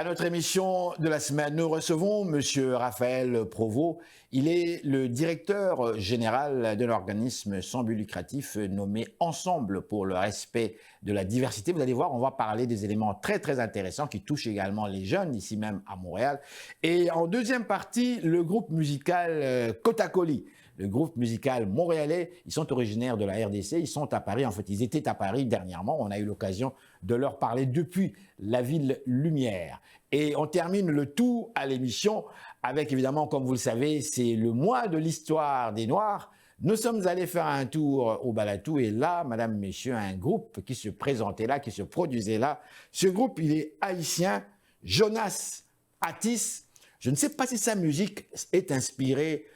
À notre émission de la semaine, nous recevons Monsieur Raphaël Provost. Il est le directeur général de l'organisme sans but lucratif nommé Ensemble pour le respect de la diversité. Vous allez voir, on va parler des éléments très intéressants qui touchent également les jeunes, ici même à Montréal. Et en deuxième partie, le groupe musical Kotakoli. Le groupe musical montréalais, ils sont originaires de la RDC, ils sont à Paris, en fait ils étaient à Paris dernièrement, on a eu l'occasion de leur parler depuis la ville Lumière. Et on termine le tout à l'émission avec évidemment, comme vous le savez, c'est le mois de l'histoire des Noirs. Nous sommes allés faire un tour au Balatou et là, madame, messieurs, un groupe qui se présentait là, qui se produisait là. Ce groupe, il est haïtien, Jonas Atis. Je ne sais pas si sa musique est inspirée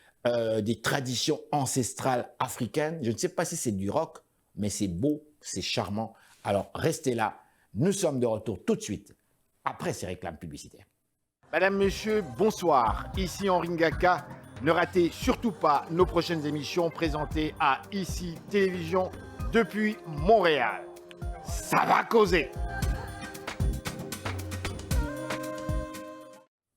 des traditions ancestrales africaines. Je ne sais pas si c'est du rock, mais c'est beau, c'est charmant. Alors restez là, nous sommes de retour tout de suite, après ces réclames publicitaires. Madame, Monsieur, bonsoir. Ici Henri Ngaka. Ne ratez surtout pas nos prochaines émissions présentées à ICI Télévision depuis Montréal. Ça va causer.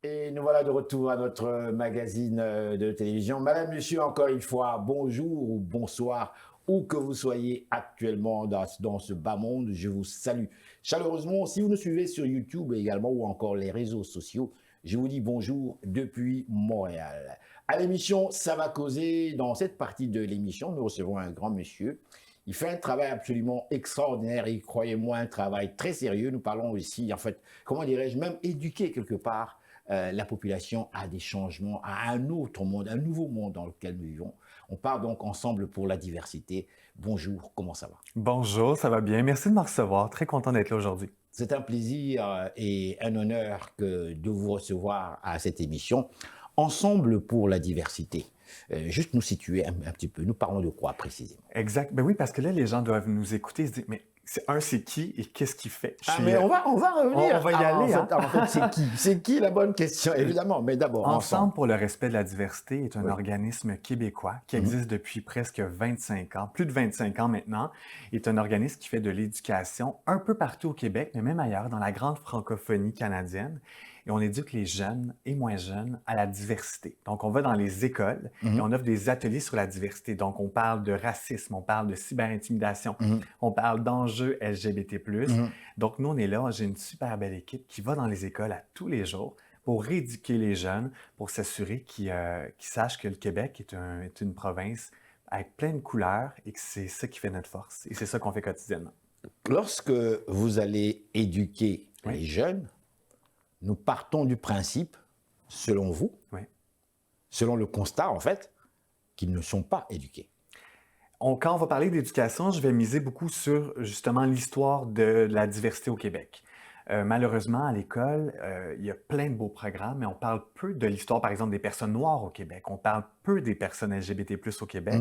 Et nous voilà de retour à notre magazine de télévision. Madame, Monsieur, encore une fois, bonjour ou bonsoir, où que vous soyez actuellement dans ce bas monde, je vous salue chaleureusement. Si vous nous suivez sur YouTube également ou encore les réseaux sociaux, je vous dis bonjour depuis Montréal. À l'émission Ça va causer, dans cette partie de l'émission, nous recevons un grand monsieur. Il fait un travail absolument extraordinaire et croyez-moi, un travail très sérieux. Nous parlons ici, en fait, comment dirais-je, même éduquer quelque part la population à des changements, à un autre monde, un nouveau monde dans lequel nous vivons. On part donc ensemble pour la diversité. Bonjour, comment ça va? Bonjour, ça va bien. Merci de me recevoir. Très content d'être là aujourd'hui. C'est un plaisir et un honneur de vous recevoir à cette émission. Ensemble pour la diversité. Juste nous situer un petit peu. Nous parlons de quoi précisément? Exact. Ben oui, parce que là, les gens doivent nous écouter et se dire, mais c'est qui et qu'est-ce qu'il fait? Mais on va revenir. On va y aller. En fait, c'est qui? C'est qui la bonne question, évidemment. Mais d'abord, Ensemble pour le respect de la diversité est un organisme québécois qui existe depuis presque 25 ans, plus de 25 ans maintenant. Il est un organisme qui fait de l'éducation un peu partout au Québec, mais même ailleurs, dans la grande francophonie canadienne. Et on éduque les jeunes et moins jeunes à la diversité. Donc, on va dans les écoles et on offre des ateliers sur la diversité. Donc, on parle de racisme, on parle de cyberintimidation, on parle d'enjeux LGBT+. Donc, nous, on est là, j'ai une super belle équipe qui va dans les écoles à tous les jours pour éduquer les jeunes, pour s'assurer qu'ils sachent que le Québec est une province avec plein de couleurs et que c'est ça qui fait notre force. Et c'est ça qu'on fait quotidiennement. Lorsque vous allez éduquer les jeunes, nous partons du principe, selon vous, selon le constat en fait, qu'ils ne sont pas éduqués. Quand on va parler d'éducation, je vais miser beaucoup sur justement l'histoire de la diversité au Québec. Malheureusement, à l'école, il y a plein de beaux programmes, mais on parle peu de l'histoire, par exemple, des personnes noires au Québec. On parle peu des personnes LGBT+ au Québec.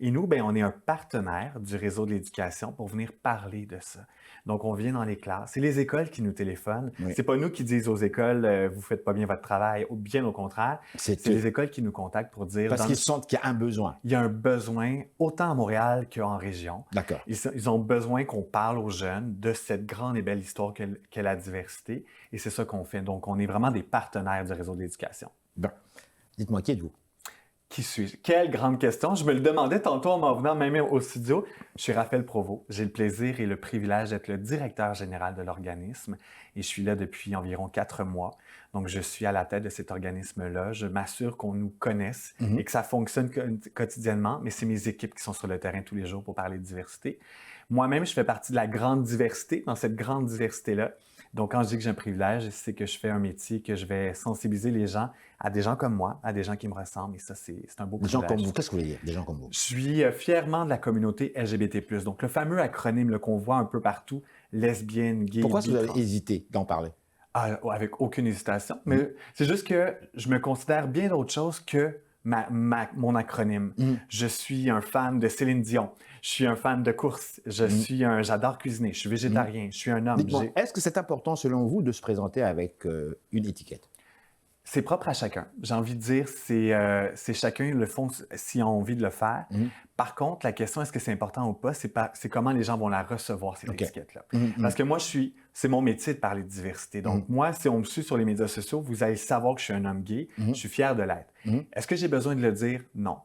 Et nous, on est un partenaire du réseau de l'éducation pour venir parler de ça. Donc, on vient dans les classes. C'est les écoles qui nous téléphonent. C'est pas nous qui disent aux écoles vous faites pas bien votre travail, ou bien au contraire. C'est les écoles qui nous contactent pour dire... Parce qu'ils sentent qu'il y a un besoin. Il y a un besoin, autant à Montréal qu'en région. D'accord. Ils ont besoin qu'on parle aux jeunes de cette grande et belle histoire qu'est la diversité. Et c'est ça qu'on fait. Donc, on est vraiment des partenaires du réseau de l'éducation. Bon. Dites-moi, qui êtes-vous? Qui suis-je? Quelle grande question. Je me le demandais tantôt en m'en venant même au studio. Je suis Raphaël Provost. J'ai le plaisir et le privilège d'être le directeur général de l'organisme et je suis là depuis environ 4 mois. Donc, je suis à la tête de cet organisme-là. Je m'assure qu'on nous connaisse et que ça fonctionne quotidiennement, mais c'est mes équipes qui sont sur le terrain tous les jours pour parler de diversité. Moi-même, je fais partie de la grande diversité, dans cette grande diversité-là. Donc, quand je dis que j'ai un privilège, c'est que je fais un métier, que je vais sensibiliser les gens à des gens comme moi, à des gens qui me ressemblent. Et ça, c'est un beau privilège. Des gens comme vous, qu'est-ce que vous voulez dire, des gens comme vous? Je suis fièrement de la communauté LGBT+. Donc, le fameux acronyme qu'on voit un peu partout, lesbienne, gay, Pourquoi est-ce que vous avez hésité d'en parler? Avec aucune hésitation. Mais c'est juste que je me considère bien d'autre chose que mon acronyme. Je suis un fan de Céline Dion. Je suis un fan de course. J'adore cuisiner. Je suis végétarien. Je suis un homme. Dites-moi, est-ce que c'est important selon vous de se présenter avec une étiquette? C'est propre à chacun. J'ai envie de dire, c'est chacun le font s'ils ont envie de le faire. Mhm. Par contre, la question, est-ce que c'est important ou pas, c'est comment les gens vont la recevoir, cette OK. étiquette-là. Mhm, Parce que moi, c'est mon métier de parler de diversité. Donc, moi, si on me suit sur les médias sociaux, vous allez savoir que je suis un homme gay. mhm, Je suis fier de l'être. mhm. Est-ce que j'ai besoin de le dire? Non.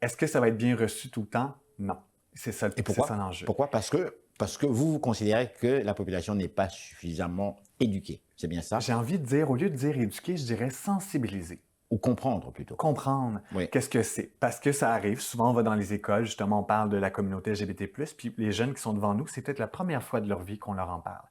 Est-ce que ça va être bien reçu tout le temps? Non. Et C'est pourquoi? ça l'enjeu. Pourquoi? Parce que vous considérez que la population n'est pas suffisamment éduquée. C'est bien ça? J'ai envie de dire, au lieu de dire éduquer, je dirais sensibiliser. Ou comprendre plutôt. Comprendre Oui. qu'est-ce que c'est. Parce que ça arrive, souvent on va dans les écoles, justement on parle de la communauté LGBT+, puis les jeunes qui sont devant nous, c'est peut-être la première fois de leur vie qu'on leur en parle.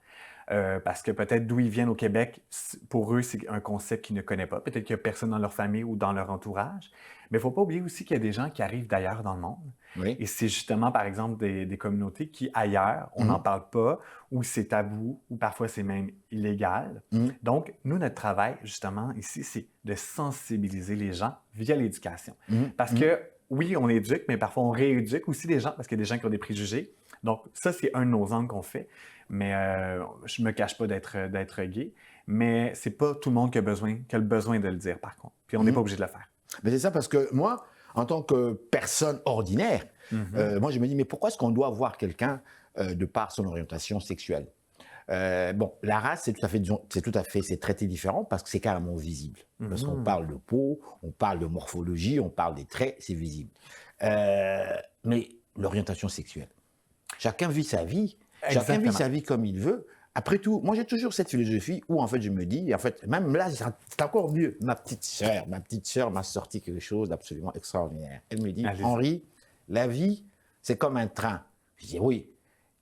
Parce que peut-être d'où ils viennent au Québec, pour eux, c'est un concept qu'ils ne connaissent pas. Peut-être qu'il n'y a personne dans leur famille ou dans leur entourage. Mais il ne faut pas oublier aussi qu'il y a des gens qui arrivent d'ailleurs dans le monde. Oui. Et c'est justement, par exemple, des communautés qui, ailleurs, on n'en parle pas, ou c'est tabou, ou parfois c'est même illégal. Donc, nous, notre travail, justement, ici, c'est de sensibiliser les gens via l'éducation. Parce que, oui, on éduque, mais parfois on rééduque aussi les gens, parce qu'il y a des gens qui ont des préjugés. Donc, ça, c'est un de nos angles qu'on fait. Mais je ne me cache pas d'être gay. Mais c'est pas tout le monde qui a le besoin de le dire, par contre. Puis on n'est pas obligé de le faire. Mais c'est ça parce que moi, en tant que personne ordinaire, moi je me dis, mais pourquoi est-ce qu'on doit voir quelqu'un de par son orientation sexuelle? Bon, la race, c'est traité différent parce que c'est carrément visible. Lorsqu'on parle de peau, on parle de morphologie, on parle des traits, c'est visible. Mais l'orientation sexuelle, chacun vit sa vie. Chacun vit sa vie comme il veut. Après tout, moi j'ai toujours cette philosophie où en fait je me dis, en fait, même là c'est encore mieux. Ma petite sœur m'a sorti quelque chose d'absolument extraordinaire. Elle me dit, Allez-y. Henri, la vie c'est comme un train. Je dis oui,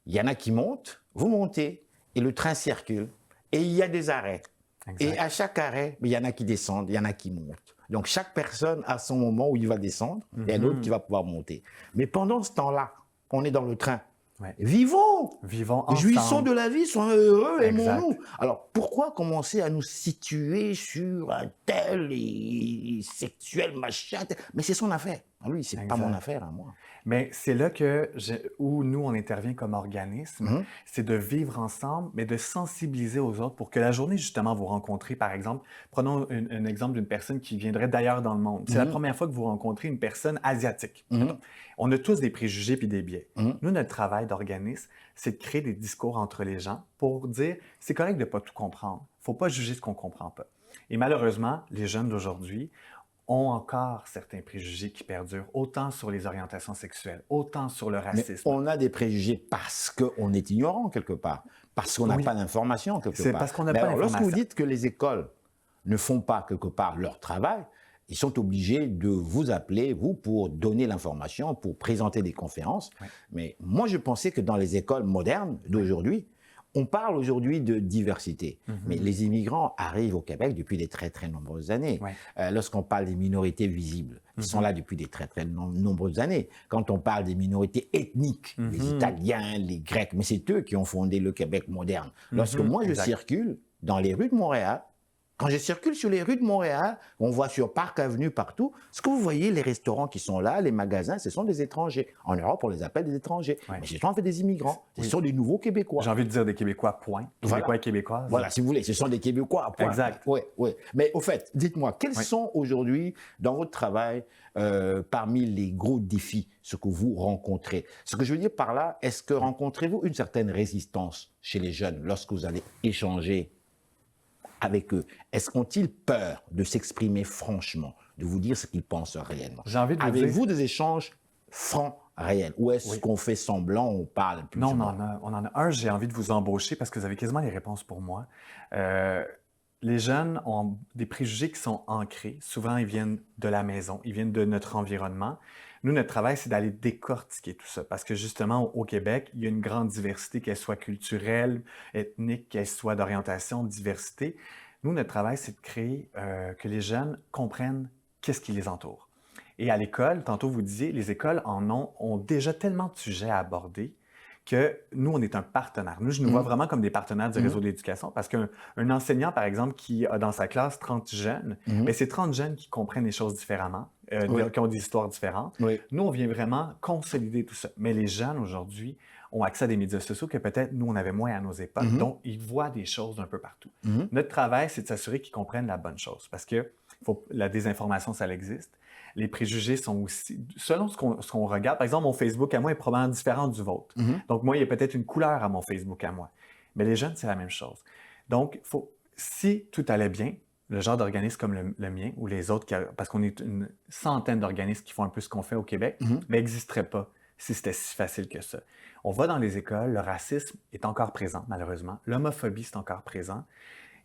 il y en a qui montent, vous montez et le train circule et il y a des arrêts. Exact. Et à chaque arrêt, il y en a qui descendent, il y en a qui montent. Donc chaque personne a son moment où il va descendre et un autre qui va pouvoir monter. Mais pendant ce temps-là, on est dans le train. Ouais. Vivons ensemble. Jouissons de la vie, soyons heureux, Exact. aimons-nous. Alors, pourquoi commencer à nous situer sur un tel et sexuel machin? Mais c'est son affaire. Lui, c'est pas mon affaire à moi. Mais c'est là où nous, on intervient comme organisme, c'est de vivre ensemble, mais de sensibiliser aux autres pour que la journée, justement, vous rencontrez, par exemple, prenons un exemple d'une personne qui viendrait d'ailleurs dans le monde. C'est la première fois que vous rencontrez une personne asiatique. On a tous des préjugés puis des biais. Nous, notre travail d'organisme, c'est de créer des discours entre les gens pour dire, c'est correct de ne pas tout comprendre. Il ne faut pas juger ce qu'on ne comprend pas. Et malheureusement, les jeunes d'aujourd'hui ont encore certains préjugés qui perdurent, autant sur les orientations sexuelles, autant sur le racisme. Mais on a des préjugés parce qu'on est ignorant quelque part, parce qu'on n'a pas d'information quelque part. C'est parce qu'on n'a pas d'information. Lorsque vous dites que les écoles ne font pas quelque part leur travail, ils sont obligés de vous appeler, vous, pour donner l'information, pour présenter des conférences. Oui. Mais moi, je pensais que dans les écoles modernes d'aujourd'hui, on parle aujourd'hui de diversité, mais les immigrants arrivent au Québec depuis des très, très nombreuses années. Ouais. Lorsqu'on parle des minorités visibles, ils sont là depuis des très, très nombreuses années. Quand on parle des minorités ethniques, les Italiens, les Grecs, mais c'est eux qui ont fondé le Québec moderne. Lorsque moi, je circule dans les rues de Montréal, quand je circule sur les rues de Montréal, on voit sur Park Avenue partout, ce que vous voyez, les restaurants qui sont là, les magasins, ce sont des étrangers. En Europe, on les appelle des étrangers. Ouais. Mais ce sont en fait des immigrants. Ce sont des nouveaux Québécois. J'ai envie de dire des Québécois, point. Québécois et Québécoises. Voilà, si vous voulez, ce sont des Québécois, point. Exact. Oui, oui. Mais au fait, dites-moi, quels sont aujourd'hui, dans votre travail, parmi les gros défis, ce que vous rencontrez? Ce que je veux dire par là, est-ce que rencontrez-vous une certaine résistance chez les jeunes lorsque vous allez échanger avec eux? Est-ce qu'ont-ils peur de s'exprimer franchement, de vous dire ce qu'ils pensent réellement? J'ai envie de vous dire... Avez-vous des échanges francs, réels? Ou est-ce qu'on fait semblant, on parle plus? Non, on en a un, j'ai envie de vous embaucher parce que vous avez quasiment les réponses pour moi. Les jeunes ont des préjugés qui sont ancrés. Souvent, ils viennent de la maison, ils viennent de notre environnement. Nous, notre travail, c'est d'aller décortiquer tout ça parce que justement, au Québec, il y a une grande diversité, qu'elle soit culturelle, ethnique, qu'elle soit d'orientation, de diversité. Nous, notre travail, c'est de créer que les jeunes comprennent qu'est-ce qui les entoure. Et à l'école, tantôt vous disiez, les écoles ont déjà tellement de sujets à aborder que nous, on est un partenaire. Nous, je nous vois vraiment comme des partenaires du réseau d'éducation parce qu'un enseignant, par exemple, qui a dans sa classe 30 jeunes, bien, c'est 30 jeunes qui comprennent les choses différemment. Oui. qui ont des histoires différentes. Oui. Nous, on vient vraiment consolider tout ça. Mais les jeunes aujourd'hui ont accès à des médias sociaux que peut-être nous, on avait moins à nos époques. Mhm. Donc, ils voient des choses d'un peu partout. Mhm. Notre travail, c'est de s'assurer qu'ils comprennent la bonne chose. Parce que la désinformation, ça existe. Les préjugés sont aussi... Selon ce qu'on regarde, par exemple, mon Facebook à moi est probablement différent du vôtre. Mhm. Donc, moi, il y a peut-être une couleur à mon Facebook à moi. Mais les jeunes, c'est la même chose. Donc, si tout allait bien, le genre d'organisme comme le mien ou les autres, parce qu'on est une centaine d'organismes qui font un peu ce qu'on fait au Québec, Mhm. mais n'existeraient pas si c'était si facile que ça. On va dans les écoles, le racisme est encore présent, malheureusement. L'homophobie, c'est encore présent.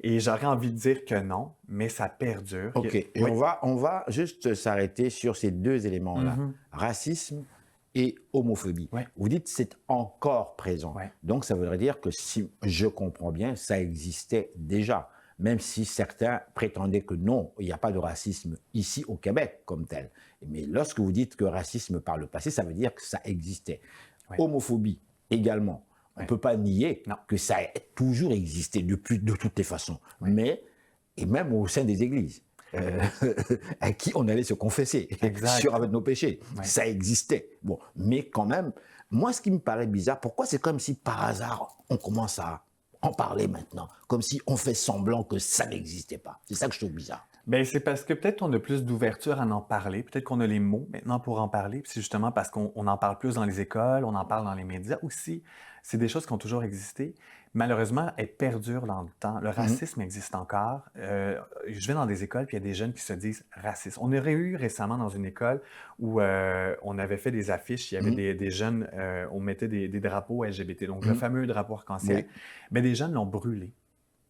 Et j'aurais envie de dire que non, mais ça perdure. OK. Et Oui. on va juste s'arrêter sur ces deux éléments-là. Mhm. Racisme et homophobie. Ouais. Vous dites c'est encore présent. Ouais. Donc ça voudrait dire que si je comprends bien, ça existait déjà. Même si certains prétendaient que non, il n'y a pas de racisme ici au Québec comme tel. Mais lorsque vous dites que racisme par le passé, ça veut dire que ça existait. Ouais. Homophobie également. On ne peut pas nier Non. que ça a toujours existé depuis de toutes les façons. Mais, et même au sein des églises. À qui on allait se confesser sur avec nos péchés. Ouais. Ça existait. Bon, mais quand même, moi, ce qui me paraît bizarre, pourquoi c'est comme si par hasard, on commence à en parler maintenant, comme si on fait semblant que ça n'existait pas. C'est ça que je trouve bizarre. Bien, c'est parce que peut-être on a plus d'ouverture à en parler, peut-être qu'on a les mots maintenant pour en parler, puis c'est justement parce qu'on en parle plus dans les écoles, on en parle dans les médias aussi. C'est des choses qui ont toujours existé. Malheureusement, elles perdurent dans le temps. Le racisme existe encore. Je vais dans des écoles, puis il y a des jeunes qui se disent racistes. On aurait eu récemment dans une école où on avait fait des affiches, il y avait des jeunes, on mettait des drapeaux LGBT, donc le fameux drapeau arc-en-ciel. Oui. Mais des jeunes l'ont brûlé.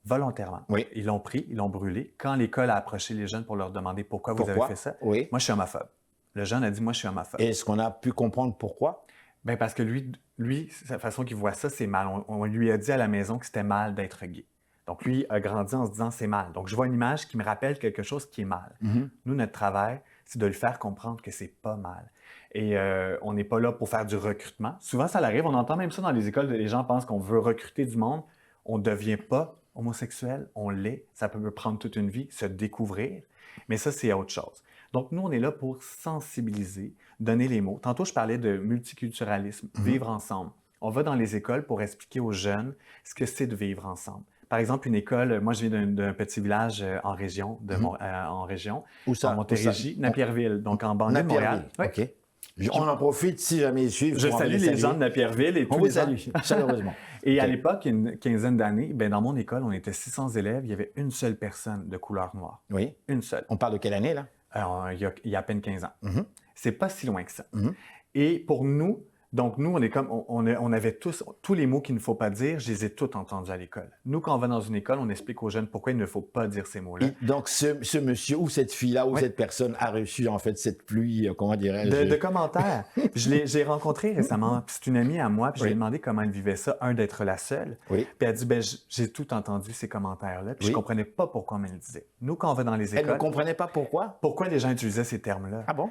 Volontairement. Oui. Ils l'ont pris, ils l'ont brûlé. Quand l'école a approché les jeunes pour leur demander pourquoi vous avez fait ça, Oui. moi, je suis homophobe. Le jeune a dit, moi, je suis homophobe. Et est-ce qu'on a pu comprendre pourquoi? Bien, parce que lui, sa façon qu'il voit ça, c'est mal. On lui a dit à la maison que c'était mal d'être gay. Donc, lui a grandi en se disant, c'est mal. Donc, je vois une image qui me rappelle quelque chose qui est mal. Nous, notre travail, c'est de lui faire comprendre que c'est pas mal. Et on n'est pas là pour faire du recrutement. Souvent, ça arrive, on entend même ça dans les écoles, les gens pensent qu'on veut recruter du monde. On ne devient pas homosexuel, on l'est. Ça peut prendre toute une vie, se découvrir. Mais ça, c'est autre chose. Donc, nous, on est là pour sensibiliser, donner les mots. Tantôt, je parlais de multiculturalisme, vivre ensemble. On va dans les écoles pour expliquer aux jeunes ce que c'est de vivre ensemble. Par exemple, une école, moi, je viens d'un petit village en région, en région, Où ça? en Montérégie, Napierville, donc en banlieue de Montréal. OK. On en profite si jamais ils suivent. Je salue les gens de Napierville et tous les salue, chaleureusement. Et à l'époque, il y a une quinzaine d'années, dans mon école, on était 600 élèves, il y avait une seule personne de couleur noire. Oui. Une seule. On parle de quelle année, là? Il y a à peine 15 ans. C'est pas si loin que ça. Mhm. Et pour nous, donc nous, on est comme, on avait tous les mots qu'il ne faut pas dire, je les ai tous entendus à l'école. Nous, quand on va dans une école, on explique aux jeunes pourquoi il ne faut pas dire ces mots-là. Donc, ce monsieur ou cette fille-là ou cette personne a reçu, en fait, cette pluie, comment dirais-je? De commentaires. J'ai rencontré récemment, c'est une amie à moi, puis je lui ai demandé comment elle vivait ça, d'être la seule. Oui. Puis elle a dit, j'ai tout entendu ces commentaires-là, puis je comprenais pas pourquoi on me le disait. Nous, quand on va dans les écoles... Elle ne comprenait pas pourquoi? Pourquoi les gens utilisaient ces termes-là. Ah bon?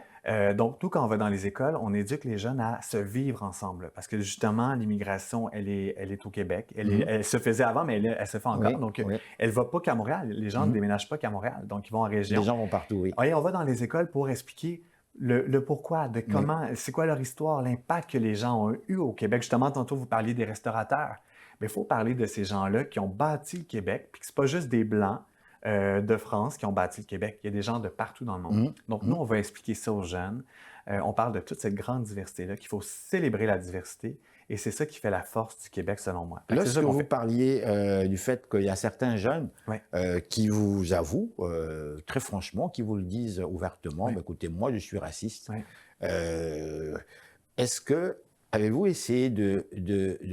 Donc, nous, quand on va dans les écoles, on éduque les jeunes à se vivre ensemble. Parce que justement, l'immigration, elle est au Québec. Elle se faisait avant, mais elle se fait encore. Donc, elle ne va pas qu'à Montréal. Les gens ne déménagent pas qu'à Montréal. Donc, ils vont en région. Les gens vont partout, oui. Et on va dans les écoles pour expliquer le pourquoi, de comment, c'est quoi leur histoire, l'impact que les gens ont eu au Québec. Justement, tantôt, vous parliez des restaurateurs. Mais il faut parler de ces gens-là qui ont bâti le Québec, puis que ce n'est pas juste des Blancs de France qui ont bâti le Québec. Il y a des gens de partout dans le monde. Donc, nous, on va expliquer ça aux jeunes. On parle de toute cette grande diversité-là, qu'il faut célébrer la diversité. Et c'est ça qui fait la force du Québec, selon moi. Lorsque vous parliez du fait qu'il y a certains jeunes qui vous avouent, très franchement, qui vous le disent ouvertement, écoutez, moi, je suis raciste. Est-ce que, avez-vous essayé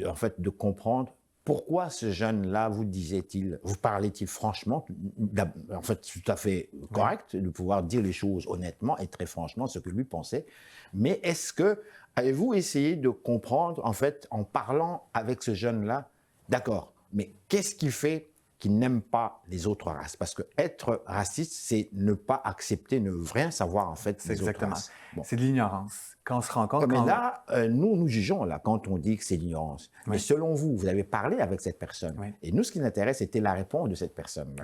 en fait, de comprendre pourquoi ce jeune-là vous disait-il, vous parlait-il franchement, en fait, tout à fait correct, de pouvoir dire les choses honnêtement et très franchement ce que lui pensait. Mais est-ce que, avez-vous essayé de comprendre, en fait, en parlant avec ce jeune-là, d'accord, mais qu'est-ce qui fait qu'il n'aime pas les autres races? Parce que être raciste, c'est ne pas accepter, ne rien savoir, en fait, des autres races. Bon. C'est de l'ignorance. Quand on se rend compte... Mais là, nous jugeons là, quand on dit que c'est l'ignorance. Mais selon vous, vous avez parlé avec cette personne. Et nous, ce qui nous intéresse, c'était la réponse de cette personne.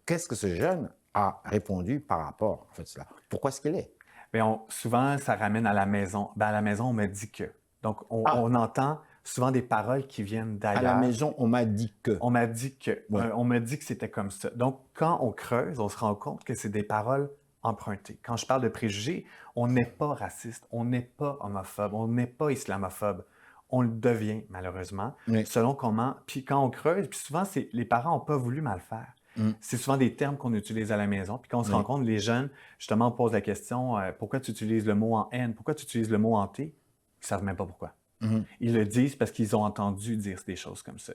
Qu'est-ce que ce jeune a répondu par rapport à cela? Pourquoi est-ce qu'il est? Bien, souvent, ça ramène à la maison. Ben, à la maison, on m'a dit que. Donc, Ah, on entend souvent des paroles qui viennent à la d'ailleurs. maison, on m'a dit que. On m'a dit que. Ouais. On m'a dit que c'était comme ça. Donc, quand on creuse, on se rend compte que c'est des paroles empruntées. Quand je parle de préjugés, on n'est pas raciste, on n'est pas homophobe, on n'est pas islamophobe. On le devient, malheureusement, Oui. selon comment. Puis quand on creuse, puis souvent, les parents n'ont pas voulu mal faire. Mm. C'est souvent des termes qu'on utilise à la maison. Puis quand on se rend Oui. compte, les jeunes, justement, on pose la question pourquoi tu utilises le mot en N, pourquoi tu utilises le mot en T? Ils ne savent même pas pourquoi. Mhm. Ils le disent parce qu'ils ont entendu dire des choses comme ça.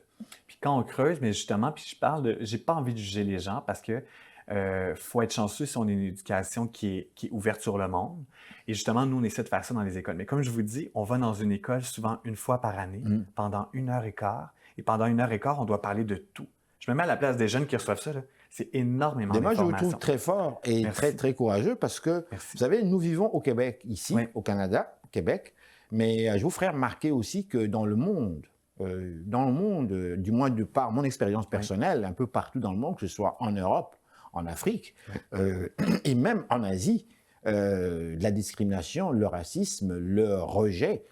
Puis quand on creuse, mais justement, puis je parle de, j'ai pas envie de juger les gens parce que faut être chanceux si on a une éducation qui est ouverte sur le monde. Et justement, nous, on essaie de faire ça dans les écoles. Mais comme je vous dis, on va dans une école souvent une fois par année, Mm. pendant 1 heure et quart. Et pendant 1 heure et quart, on doit parler de tout. Je me mets à la place des jeunes qui reçoivent ça, là. C'est énormément Et moi, je vous d'informations. trouve très fort et Merci. très, très courageux parce que, Merci. vous savez, nous vivons au Québec, ici, Oui. au Canada, au Québec, mais je vous ferai remarquer aussi que dans le monde, du moins de par mon expérience personnelle, un peu partout dans le monde, que ce soit en Europe, en Afrique, et même en Asie, la discrimination, le racisme, le rejet,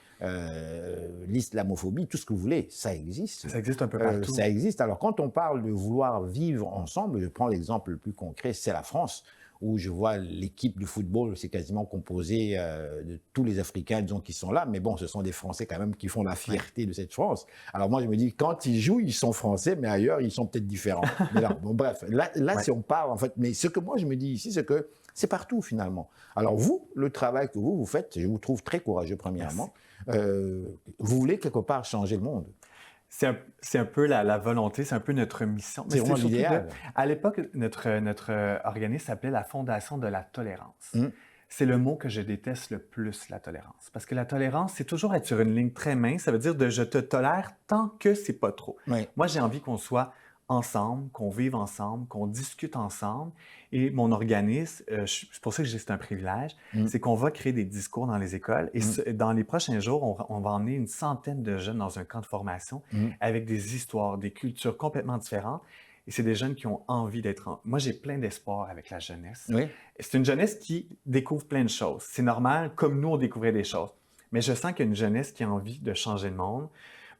l'islamophobie, tout ce que vous voulez, ça existe. Ça existe un peu partout. Ça existe. Alors, quand on parle de vouloir vivre ensemble, je prends l'exemple le plus concret, c'est la France, où je vois l'équipe de football, c'est quasiment composé de tous les Africains, disons, qui sont là. Mais bon, ce sont des Français quand même qui font la fierté de cette France. Alors moi, je me dis, quand ils jouent, ils sont français, mais ailleurs, ils sont peut-être différents. Mais là, bon, bref, là Ouais. si on parle, en fait, mais ce que moi, je me dis ici, c'est que c'est partout, finalement. Alors vous, le travail que vous faites, je vous trouve très courageux, premièrement. Vous voulez quelque part changer le monde. C'est un peu la volonté, c'est un peu notre mission. Mais C'est vraiment surtout l'idéal. à l'époque, notre organisme s'appelait la Fondation de la tolérance. Mm. C'est le mot que je déteste le plus, la tolérance. Parce que la tolérance, c'est toujours être sur une ligne très mince. Ça veut dire de je te tolère tant que c'est pas trop. Oui. Moi, j'ai envie qu'on soit ensemble, qu'on vive ensemble, qu'on discute ensemble. Et mon organisme, c'est pour ça que c'est un privilège, c'est qu'on va créer des discours dans les écoles. Et dans les prochains jours, on va emmener une centaine de jeunes dans un camp de formation avec des histoires, des cultures complètement différentes. Et c'est des jeunes qui ont envie d'être... Moi, j'ai plein d'espoir avec la jeunesse. Oui. C'est une jeunesse qui découvre plein de choses. C'est normal, comme nous, on découvrait des choses. Mais je sens qu'il y a une jeunesse qui a envie de changer le monde.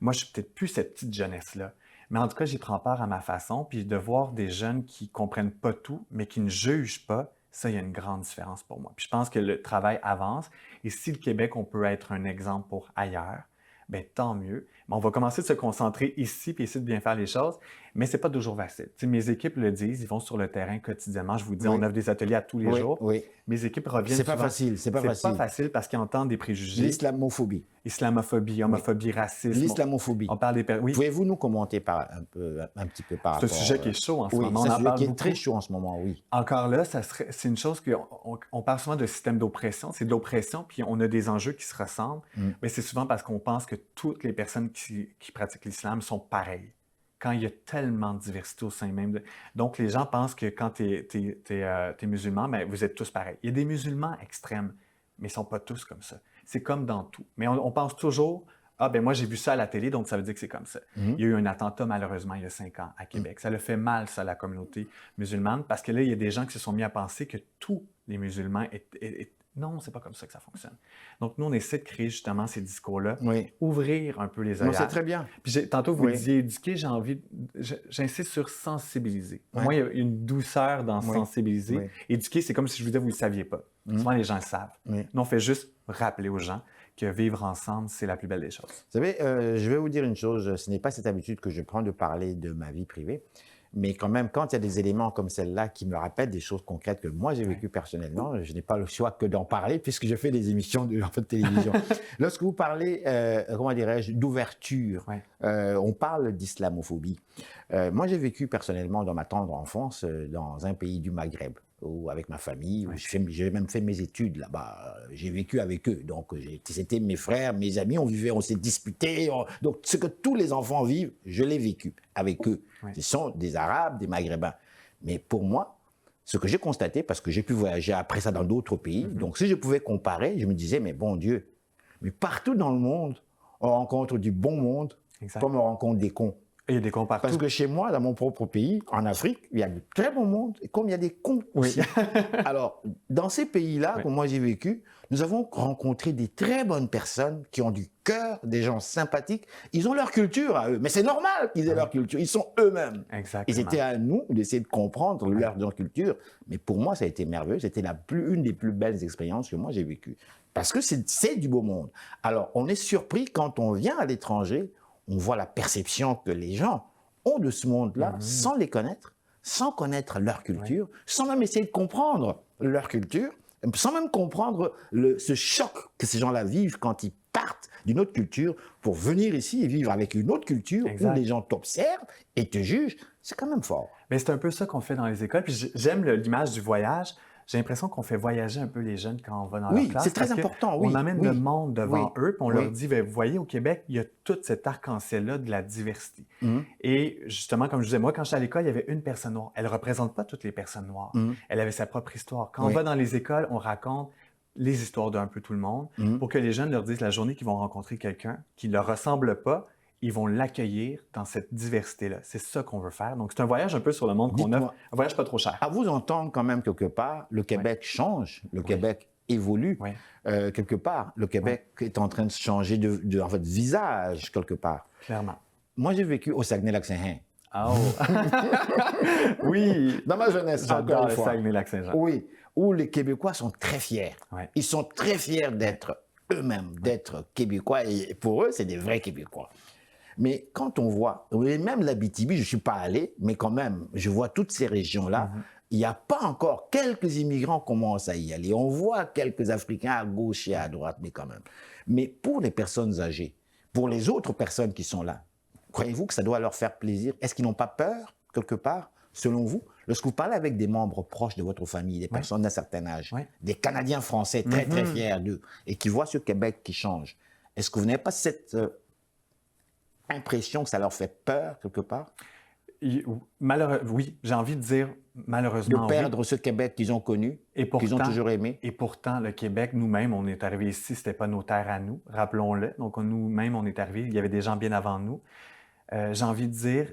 Moi, je suis peut-être plus cette petite jeunesse-là. Mais en tout cas, j'y prends part à ma façon. Puis de voir des jeunes qui comprennent pas tout, mais qui ne jugent pas, ça, il y a une grande différence pour moi. Puis je pense que le travail avance. Et si le Québec, on peut être un exemple pour ailleurs, bien, tant mieux. Mais on va commencer de se concentrer ici, puis essayer de bien faire les choses. Mais c'est pas toujours facile. Tu sais, mes équipes le disent, ils vont sur le terrain quotidiennement. Je vous dis, Oui. on offre des ateliers à tous les Oui, jours. oui. Mes équipes reviennent C'est pas souvent. facile, c'est pas facile. C'est pas facile parce qu'ils entendent des préjugés. L'islamophobie. Islamophobie, homophobie, racisme. L'islamophobie. On parle des... Oui, Pouvez-vous nous commenter un petit peu par c'est un rapport... sujet qui est chaud en ce Oui, moment. c'est On un en sujet parle qui est beaucoup. très chaud en ce moment, oui. Encore là, c'est une chose qu'on parle souvent de système d'oppression. C'est de l'oppression, puis on a des enjeux qui se ressemblent. Mais c'est souvent parce qu'on pense que toutes les personnes qui pratiquent l'islam sont pareilles. Quand il y a tellement de diversité au sein même de... Donc, les gens pensent que quand tu es musulman, ben, vous êtes tous pareils. Il y a des musulmans extrêmes, mais ils ne sont pas tous comme ça. C'est comme dans tout. Mais on pense toujours, ah ben moi j'ai vu ça à la télé, donc ça veut dire que c'est comme ça. Il y a eu un attentat malheureusement il y a 5 ans à Québec. Ça le fait mal, ça, à la communauté musulmane, parce que là, il y a des gens qui se sont mis à penser que tous les musulmans non, c'est pas comme ça que ça fonctionne. Donc, nous, on essaie de créer justement ces discours-là, Oui. ouvrir un peu les Non, œillères. c'est très bien. Puis tantôt, vous Oui. disiez éduquer, j'insiste sur sensibiliser. Pour Ouais. moi, il y a une douceur dans Oui. sensibiliser. Oui. Éduquer, c'est comme si je vous disais, vous ne le saviez pas. Souvent, les gens le savent. Oui. Nous, on fait juste rappeler aux gens que vivre ensemble, c'est la plus belle des choses. Vous savez, je vais vous dire une chose, ce n'est pas cette habitude que je prends de parler de ma vie privée, mais quand même, quand il y a des éléments comme celle-là qui me rappellent des choses concrètes que moi j'ai vécues personnellement, je n'ai pas le choix que d'en parler puisque je fais des émissions de télévision. Lorsque vous parlez, comment dirais-je, d'ouverture, Ouais. on parle d'islamophobie. Moi, j'ai vécu personnellement dans ma tendre enfance dans un pays du Maghreb, où, avec ma famille, où j'ai même fait mes études là-bas. J'ai vécu avec eux. Donc, c'était mes frères, mes amis, on s'est disputés. Donc, ce que tous les enfants vivent, je l'ai vécu avec eux. Ouais. Ce sont des Arabes, des Maghrébins. Mais pour moi, ce que j'ai constaté, parce que j'ai pu voyager après ça dans d'autres pays, donc si je pouvais comparer, je me disais, mais bon Dieu, mais partout dans le monde, on rencontre du bon monde, Exact. comme on rencontre des cons. Et il y a des cons Parce partout. que chez moi, dans mon propre pays, en Afrique, il y a de très bon monde, et comme il y a des cons Oui. aussi. Alors, dans ces pays-là, Oui. où moi j'ai vécu, nous avons rencontré des très bonnes personnes qui ont du cœur, des gens sympathiques. Ils ont leur culture à eux, mais c'est normal qu'ils aient leur culture. Ils sont eux-mêmes. Et Exactement. c'était à nous d'essayer de comprendre leur culture. Mais pour moi, ça a été merveilleux. C'était une des plus belles expériences que moi j'ai vécues. Parce que c'est du beau monde. Alors, on est surpris quand on vient à l'étranger, on voit la perception que les gens ont de ce monde-là sans les connaître, sans connaître leur culture, sans même essayer de comprendre leur culture, sans même comprendre ce choc que ces gens-là vivent quand ils partent d'une autre culture pour venir ici et vivre avec une autre culture Exact. où les gens t'observent et te jugent. C'est quand même fort. Mais c'est un peu ça qu'on fait dans les écoles. Puis j'aime l'image du voyage. J'ai l'impression qu'on fait voyager un peu les jeunes quand on va dans leur Oui, classe. c'est très parce que important, oui. On emmène oui, le monde devant eux, puis on leur oui. dit, ben, vous voyez, au Québec, il y a tout cet arc-en-ciel-là de la diversité. Et justement, comme je disais, moi, quand j'étais à l'école, il y avait une personne noire. Elle ne représente pas toutes les personnes noires. Elle avait sa propre histoire. Quand on va dans les écoles, on raconte les histoires d'un peu tout le monde pour que les jeunes leur disent la journée qu'ils vont rencontrer quelqu'un qui ne leur ressemble pas, ils vont l'accueillir dans cette diversité-là. C'est ça qu'on veut faire. Donc, c'est un voyage un peu sur le monde qu'on offre. Un voyage pas trop cher. À vous entendre quand même quelque part, le Québec change, le Québec évolue. Quelque part, le Québec est en train de changer de en fait, visage quelque part. Clairement. Moi, j'ai vécu au Saguenay-Lac-Saint-Jean. Oh! Oui! Dans ma jeunesse, J'adore encore le une fois. Saguenay-Lac-Saint-Jean. Oui, où les Québécois sont très fiers. Ils sont très fiers d'être eux-mêmes, d'être Québécois. Et pour eux, c'est des vrais Québécois. Mais quand on voit, même l'Abitibi, je ne suis pas allé, mais quand même, je vois toutes ces régions-là, il n'y a pas encore, quelques immigrants commencent à y aller. On voit quelques Africains à gauche et à droite, mais quand même. Mais pour les personnes âgées, pour les autres personnes qui sont là, croyez-vous que ça doit leur faire plaisir? Est-ce qu'ils n'ont pas peur, quelque part, selon vous? Lorsque vous parlez avec des membres proches de votre famille, des personnes d'un certain âge, des Canadiens français très, très fiers d'eux, et qui voient ce Québec qui change, est-ce que vous n'avez pas cette impression que ça leur fait peur, quelque part? Oui, j'ai envie de dire malheureusement. De perdre ce Québec qu'ils ont connu, qu'ils ont toujours aimé. Et pourtant, le Québec, nous-mêmes, on est arrivés ici, ce n'était pas nos terres à nous, rappelons-le. Donc, nous-mêmes, on est arrivés, il y avait des gens bien avant nous. J'ai envie de dire,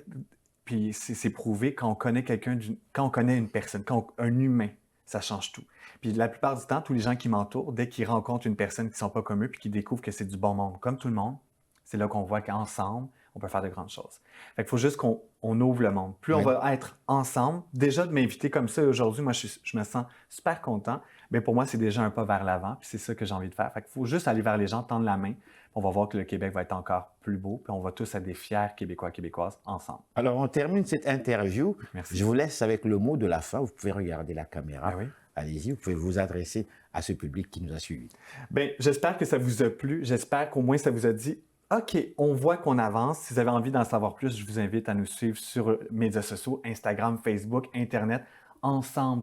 puis c'est prouvé, quand on connaît quelqu'un, quand on connaît une personne, un humain, ça change tout. Puis la plupart du temps, tous les gens qui m'entourent, dès qu'ils rencontrent une personne qui ne sont pas comme eux, puis qui découvrent que c'est du bon monde, comme tout le monde, c'est là qu'on voit qu'ensemble, on peut faire de grandes choses. Fait qu'il faut juste qu'on ouvre le monde. Plus on va être ensemble, déjà de m'inviter comme ça aujourd'hui, moi, je me sens super content. Bien, pour moi, c'est déjà un pas vers l'avant, puis c'est ça que j'ai envie de faire. Fait qu'il faut juste aller vers les gens, tendre la main. On va voir que le Québec va être encore plus beau, puis on va tous être des fiers Québécois, Québécoises ensemble. Alors, on termine cette interview. Merci. Je vous laisse avec le mot de la fin. Vous pouvez regarder la caméra. Ben oui. Allez-y, vous pouvez vous adresser à ce public qui nous a suivis. Bien, j'espère que ça vous a plu. J'espère qu'au moins ça vous a dit OK, on voit qu'on avance. Si vous avez envie d'en savoir plus, je vous invite à nous suivre sur les médias sociaux, Instagram, Facebook, Internet. Ensemble,